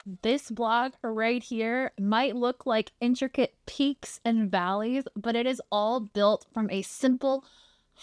This block right here might look like intricate peaks and valleys, but it is all built from a simple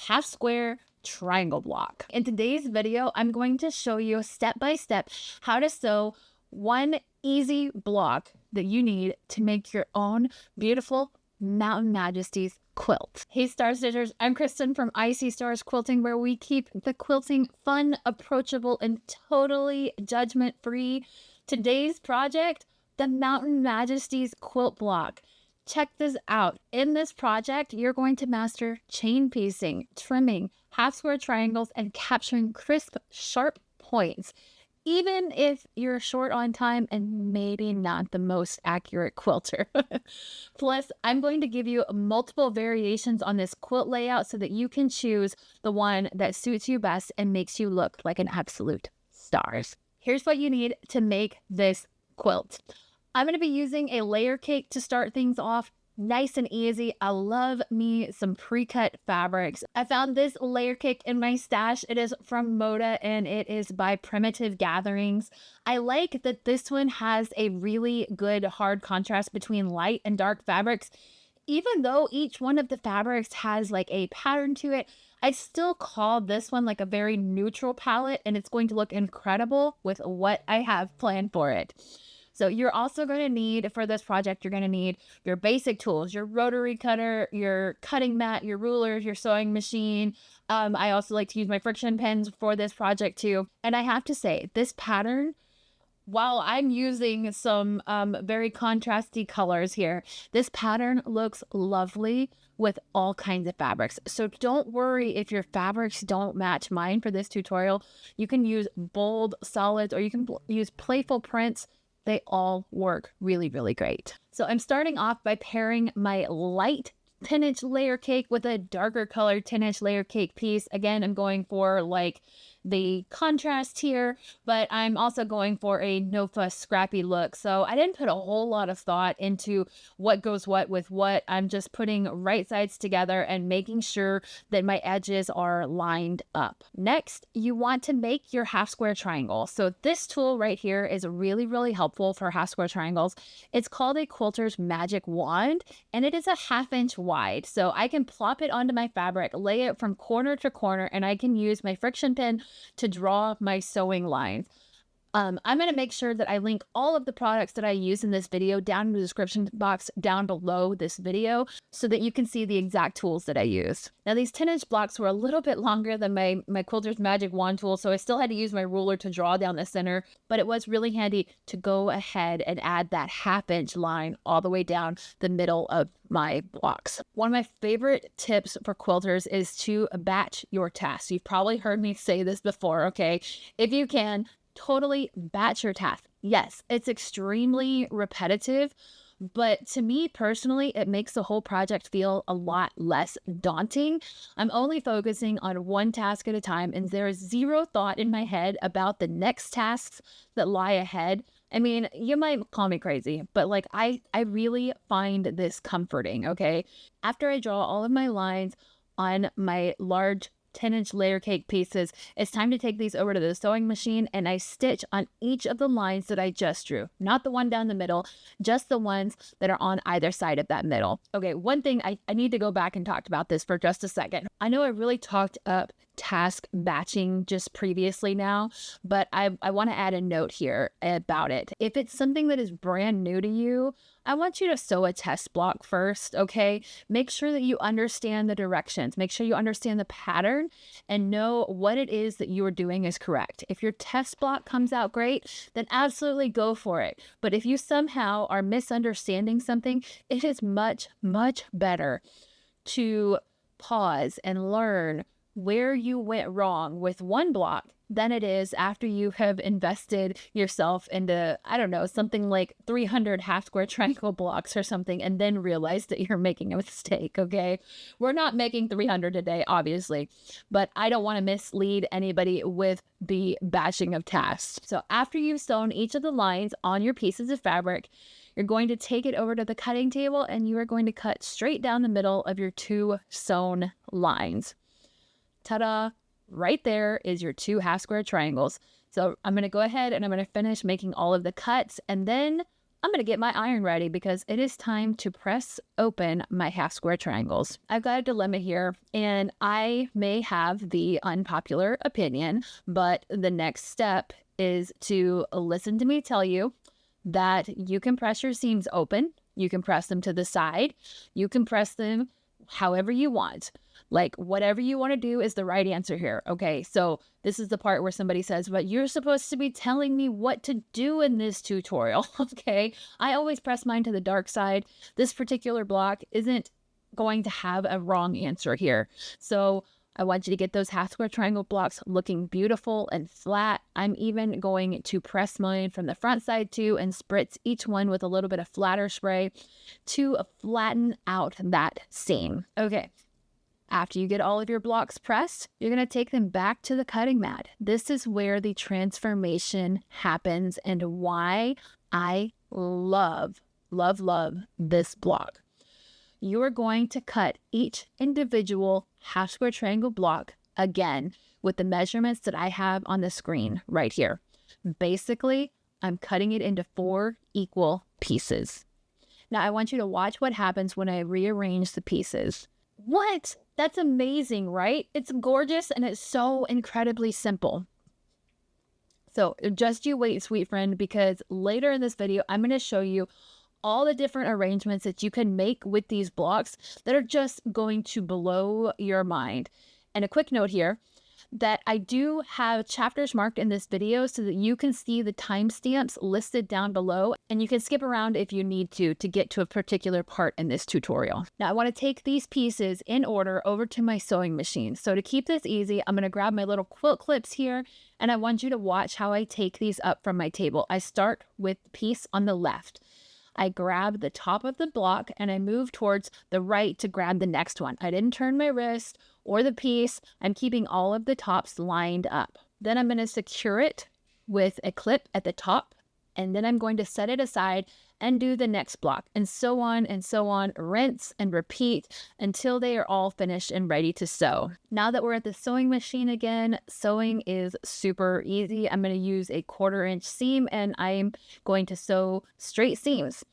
half square triangle block. In today's video, I'm going to show you step by step how to sew one easy block that you need to make your own beautiful Mountain Majesties quilt. Hey Star Stitchers, I'm Kristen from IC Stars Quilting, where we keep the quilting fun, approachable, and totally judgment-free. Today's project, the Mountain Majesties quilt block. Check this out. In this project, you're going to master chain piecing, trimming, half square triangles, and capturing crisp, sharp points. Even if you're short on time and maybe not the most accurate quilter. Plus, I'm going to give you multiple variations on this quilt layout so that you can choose the one that suits you best and makes you look like an absolute star. Here's what you need to make this quilt. I'm going to be using a layer cake to start things off. Nice and easy. I love me some pre-cut fabrics. I found this layer cake in my stash. It is from Moda and it is by Primitive Gatherings. I like that this one has a really good hard contrast between light and dark fabrics. Even though each one of the fabrics has like a pattern to it, I still call this one like a very neutral palette, and it's going to look incredible with what I have planned for it. So you're also going to need, for this project, you're going to need your basic tools, your rotary cutter, your cutting mat, your rulers, your sewing machine. I also like to use my friction pens for this project too. And I have to say, this pattern, while I'm using some very contrasty colors here, this pattern looks lovely with all kinds of fabrics. So don't worry if your fabrics don't match mine for this tutorial. You can use bold solids or you can use playful prints. They all work really, really great. So I'm starting off by pairing my light 10-inch layer cake with a darker colored 10-inch layer cake piece. Again, I'm going for like the contrast here, but I'm also going for a no fuss scrappy look. So I didn't put a whole lot of thought into what goes what with what. I'm just putting right sides together and making sure that my edges are lined up. Next, you want to make your half square triangle. So this tool right here is really, really helpful for half square triangles. It's called a quilter's magic wand, and it is a 1/2 inch wide. So I can plop it onto my fabric, lay it from corner to corner, and I can use my friction pen to draw my sewing lines. I'm going to make sure that I link all of the products that I use in this video down in the description box down below this video so that you can see the exact tools that I used. Now these 10-inch blocks were a little bit longer than my quilter's magic wand tool, so I still had to use my ruler to draw down the center, but it was really handy to go ahead and add that 1/2 inch line all the way down the middle of my blocks. One of my favorite tips for quilters is to batch your tasks. You've probably heard me say this before, okay? If you can, totally batch your tasks. Yes, it's extremely repetitive, but to me personally, it makes the whole project feel a lot less daunting. I'm only focusing on one task at a time, and there is zero thought in my head about the next tasks that lie ahead. I mean, you might call me crazy, but like I really find this comforting, okay? After I draw all of my lines on my large 10-inch layer cake pieces, it's time to take these over to the sewing machine, and I stitch on each of the lines that I just drew. Not the one down the middle, just the ones that are on either side of that middle. Okay, one thing, I need to go back and talk about this for just a second. I know I really talked up task batching just previously now, but I want to add a note here about it. If it's something that is brand new to you, I want you to sew a test block first, okay? Make sure that you understand the directions. Make sure you understand the pattern and know what it is that you are doing is correct. If your test block comes out great, then absolutely go for it. But if you somehow are misunderstanding something, it is much, much better to pause and learn where you went wrong with one block than it is after you have invested yourself into, I don't know, something like 300 half square triangle blocks or something, and then realize that you're making a mistake, okay? We're not making 300 a day, obviously, but I don't want to mislead anybody with the batching of tasks. So after you've sewn each of the lines on your pieces of fabric, you're going to take it over to the cutting table and you are going to cut straight down the middle of your 2 sewn lines. Ta-da! Right there is your 2 half square triangles. So I'm going to go ahead and I'm going to finish making all of the cuts, and then I'm going to get my iron ready because it is time to press open my half square triangles. I've got a dilemma here, and I may have the unpopular opinion, but the next step is to listen to me tell you that you can press your seams open. You can press them to the side. You can press them however you want. Like, whatever you want to do is the right answer here. Okay, so this is the part where somebody says, but you're supposed to be telling me what to do in this tutorial. Okay, I always press mine to the dark side. This particular block isn't going to have a wrong answer here. So I want you to get those half square triangle blocks looking beautiful and flat. I'm even going to press mine from the front side too and spritz each one with a little bit of flatter spray to flatten out that seam. Okay. After you get all of your blocks pressed, you're going to take them back to the cutting mat. This is where the transformation happens and why I love this block. You are going to cut each individual half square triangle block again with the measurements that I have on the screen right here. Basically, I'm cutting it into 4 equal pieces. Now, I want you to watch what happens when I rearrange the pieces. What? That's amazing, right? It's gorgeous and it's so incredibly simple. So just you wait, sweet friend, because later in this video, I'm going to show you all the different arrangements that you can make with these blocks that are just going to blow your mind. And a quick note here that I do have chapters marked in this video so that you can see the timestamps listed down below, and you can skip around if you need to get to a particular part in this tutorial. Now I want to take these pieces in order over to my sewing machine. So to keep this easy, I'm going to grab my little quilt clips here, and I want you to watch how I take these up from my table. I start with the piece on the left. I grab the top of the block and I move towards the right to grab the next one. I didn't turn my wrist or the piece. I'm keeping all of the tops lined up. Then I'm going to secure it with a clip at the top, and then I'm going to set it aside and do the next block, and so on, rinse and repeat until they are all finished and ready to sew. Now that we're at the sewing machine again, sewing is super easy. I'm going to use a 1/4 inch seam, and I'm going to sew straight seams.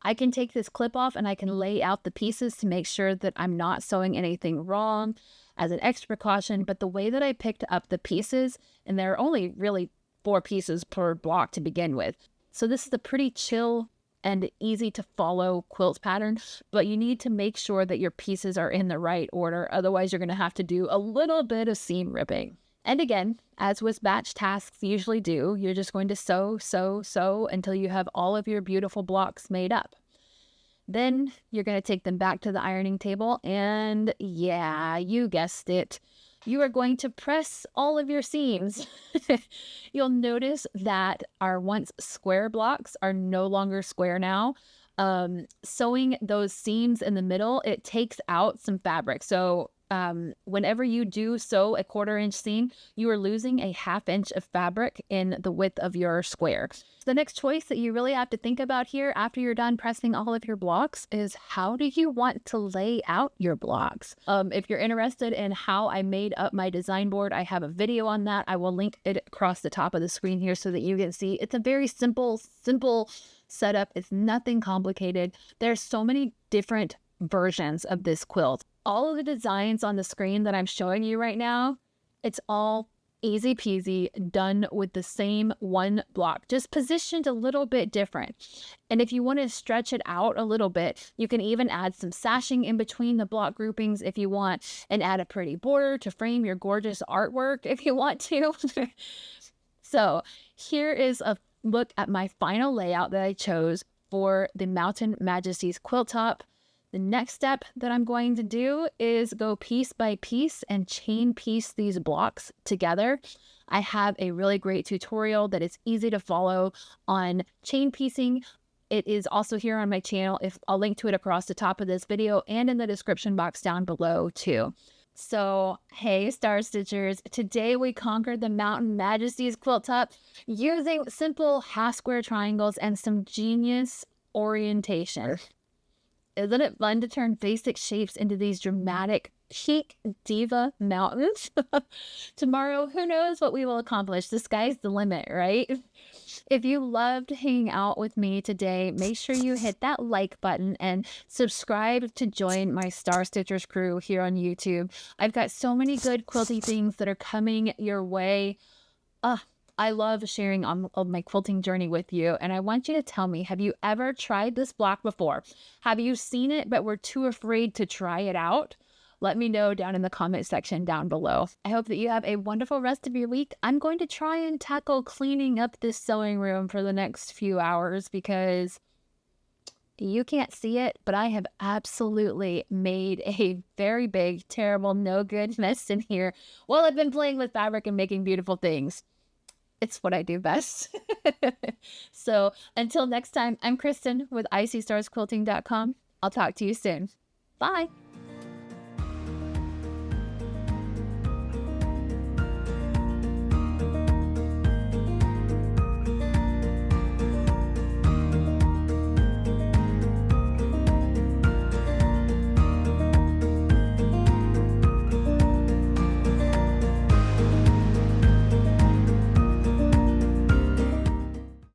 I can take this clip off and I can lay out the pieces to make sure that I'm not sewing anything wrong as an extra precaution, but the way that I picked up the pieces, and there are only really 4 pieces per block to begin with. So this is a pretty chill and easy to follow quilt pattern, but you need to make sure that your pieces are in the right order. Otherwise, you're going to have to do a little bit of seam ripping. And again, as with batch tasks usually do, you're just going to sew until you have all of your beautiful blocks made up. Then you're going to take them back to the ironing table, and yeah, you guessed it, you are going to press all of your seams. You'll notice that our once square blocks are no longer square now. Sewing those seams in the middle, it takes out some fabric. So whenever you do sew a 1/4 inch seam, you are losing a 1/2 inch of fabric in the width of your square. The next choice that you really have to think about here after you're done pressing all of your blocks is, how do you want to lay out your blocks? If you're interested in how I made up my design board, I have a video on that. I will link it across the top of the screen here so that you can see. It's a very simple setup. It's nothing complicated. There's so many different versions of this quilt. All of the designs on the screen that I'm showing you right now, it's all easy peasy, done with the same one block, just positioned a little bit different. And if you want to stretch it out a little bit, you can even add some sashing in between the block groupings if you want, and add a pretty border to frame your gorgeous artwork if you want to. So here is a look at my final layout that I chose for the Mountain Majesties quilt top. The next step that I'm going to do is go piece by piece and chain piece these blocks together. I have a really great tutorial that is easy to follow on chain piecing. It is also here on my channel. I'll link to it across the top of this video and in the description box down below too. So, hey Star Stitchers, today we conquered the Mountain Majesties quilt top using simple half square triangles and some genius orientation. Isn't it fun to turn basic shapes into these dramatic peak diva mountains? Tomorrow, who knows what we will accomplish? The sky's the limit, right? If you loved hanging out with me today, make sure you hit that like button and subscribe to join my Star Stitchers crew here on YouTube. I've got so many good quilty things that are coming your way. I love sharing on my quilting journey with you, and I want you to tell me, have you ever tried this block before? Have you seen it but were too afraid to try it out? Let me know down in the comment section down below. I hope that you have a wonderful rest of your week. I'm going to try and tackle cleaning up this sewing room for the next few hours because you can't see it, but I have absolutely made a very big, terrible, no good mess in here while I've been playing with fabric and making beautiful things. It's what I do best. So until next time, I'm Kristen with icystarsquilting.com. I'll talk to you soon. Bye.